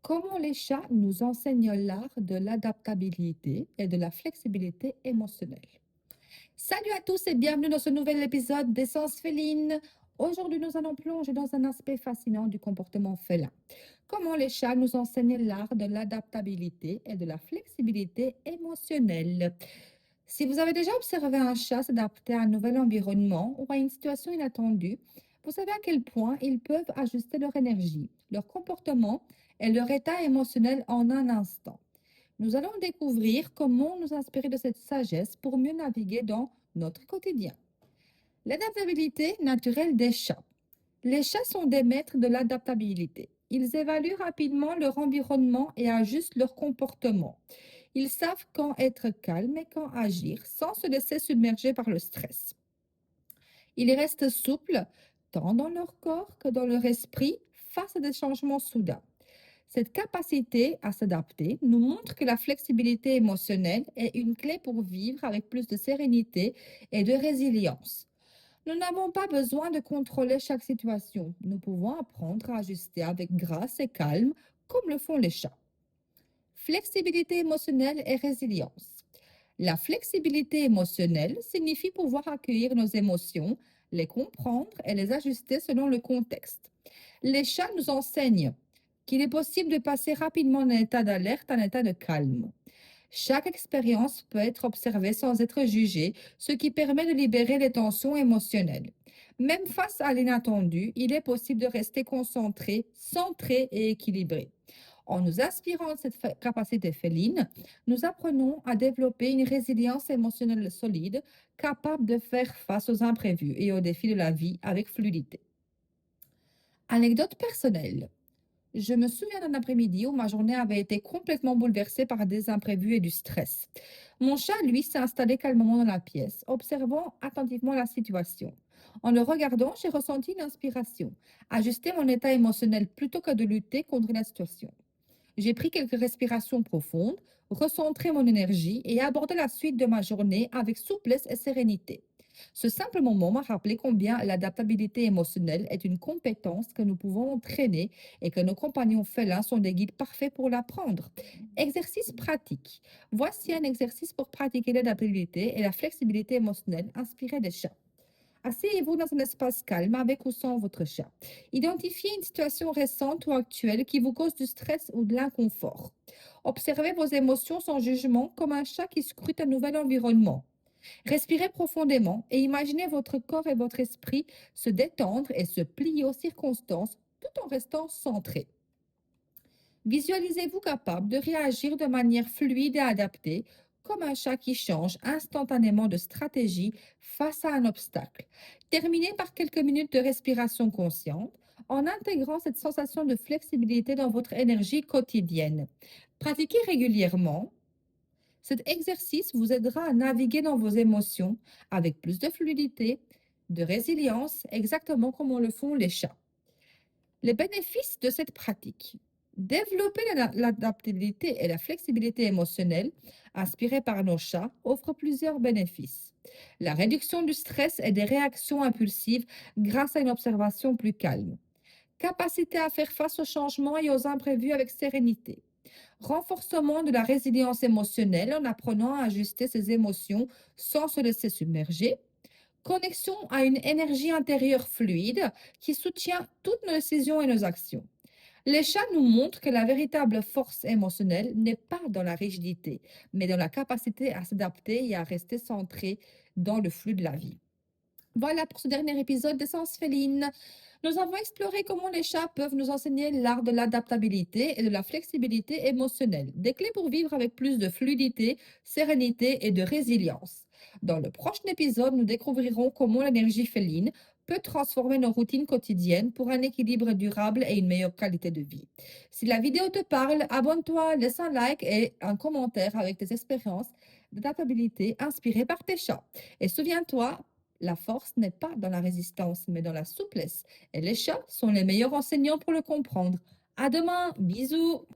Comment les chats nous enseignent l'art de l'adaptabilité et de la flexibilité émotionnelle. Salut à tous et bienvenue dans ce nouvel épisode d'Essence féline. Aujourd'hui, nous allons plonger dans un aspect fascinant du comportement félin. Comment les chats nous enseignent l'art de l'adaptabilité et de la flexibilité émotionnelle. Si vous avez déjà observé un chat s'adapter à un nouvel environnement ou à une situation inattendue, vous savez à quel point ils peuvent ajuster leur énergie, leur comportement et leur état émotionnel en un instant. Nous allons découvrir comment nous inspirer de cette sagesse pour mieux naviguer dans notre quotidien. L'adaptabilité naturelle des chats. Les chats sont des maîtres de l'adaptabilité. Ils évaluent rapidement leur environnement et ajustent leur comportement. Ils savent quand être calmes et quand agir sans se laisser submerger par le stress. Ils restent souples tant dans leur corps que dans leur esprit face à des changements soudains. Cette capacité à s'adapter nous montre que la flexibilité émotionnelle est une clé pour vivre avec plus de sérénité et de résilience. Nous n'avons pas besoin de contrôler chaque situation. Nous pouvons apprendre à ajuster avec grâce et calme, comme le font les chats. Flexibilité émotionnelle et résilience. La flexibilité émotionnelle signifie pouvoir accueillir nos émotions, les comprendre et les ajuster selon le contexte. Les chats nous enseignent qu'il est possible de passer rapidement d'un état d'alerte à un état de calme. Chaque expérience peut être observée sans être jugée, ce qui permet de libérer les tensions émotionnelles. Même face à l'inattendu, il est possible de rester concentré, centré et équilibré. En nous inspirant de cette capacité féline, nous apprenons à développer une résilience émotionnelle solide, capable de faire face aux imprévus et aux défis de la vie avec fluidité. Anecdote personnelle. Je me souviens d'un après-midi où ma journée avait été complètement bouleversée par des imprévus et du stress. Mon chat, lui, s'est installé calmement dans la pièce, observant attentivement la situation. En le regardant, j'ai ressenti une inspiration, ajuster mon état émotionnel plutôt que de lutter contre la situation. J'ai pris quelques respirations profondes, recentré mon énergie et abordé la suite de ma journée avec souplesse et sérénité. Ce simple moment m'a rappelé combien l'adaptabilité émotionnelle est une compétence que nous pouvons entraîner et que nos compagnons félins sont des guides parfaits pour l'apprendre. Exercice pratique. Voici un exercice pour pratiquer l'adaptabilité et la flexibilité émotionnelle inspirée des chats. Asseyez-vous dans un espace calme avec ou sans votre chat. Identifiez une situation récente ou actuelle qui vous cause du stress ou de l'inconfort. Observez vos émotions sans jugement comme un chat qui scrute un nouvel environnement. Respirez profondément et imaginez votre corps et votre esprit se détendre et se plier aux circonstances tout en restant centré. Visualisez-vous capable de réagir de manière fluide et adaptée, comme un chat qui change instantanément de stratégie face à un obstacle. Terminez par quelques minutes de respiration consciente en intégrant cette sensation de flexibilité dans votre énergie quotidienne. Pratiquez régulièrement. Cet exercice vous aidera à naviguer dans vos émotions avec plus de fluidité, de résilience, exactement comme le font les chats. Les bénéfices de cette pratique. Développer l'adaptabilité et la flexibilité émotionnelle inspirée par nos chats offre plusieurs bénéfices. La réduction du stress et des réactions impulsives grâce à une observation plus calme. Capacité à faire face aux changements et aux imprévus avec sérénité. Renforcement de la résilience émotionnelle en apprenant à ajuster ses émotions sans se laisser submerger. Connexion à une énergie intérieure fluide qui soutient toutes nos décisions et nos actions. Les chats nous montrent que la véritable force émotionnelle n'est pas dans la rigidité, mais dans la capacité à s'adapter et à rester centré dans le flux de la vie. Voilà pour ce dernier épisode d'Essence féline. Nous avons exploré comment les chats peuvent nous enseigner l'art de l'adaptabilité et de la flexibilité émotionnelle, des clés pour vivre avec plus de fluidité, sérénité et de résilience. Dans le prochain épisode, nous découvrirons comment l'énergie féline peut transformer nos routines quotidiennes pour un équilibre durable et une meilleure qualité de vie. Si la vidéo te parle, abonne-toi, laisse un like et un commentaire avec tes expériences d'adaptabilité inspirées par tes chats. Et souviens-toi, la force n'est pas dans la résistance, mais dans la souplesse. Et les chats sont les meilleurs enseignants pour le comprendre. À demain, bisous!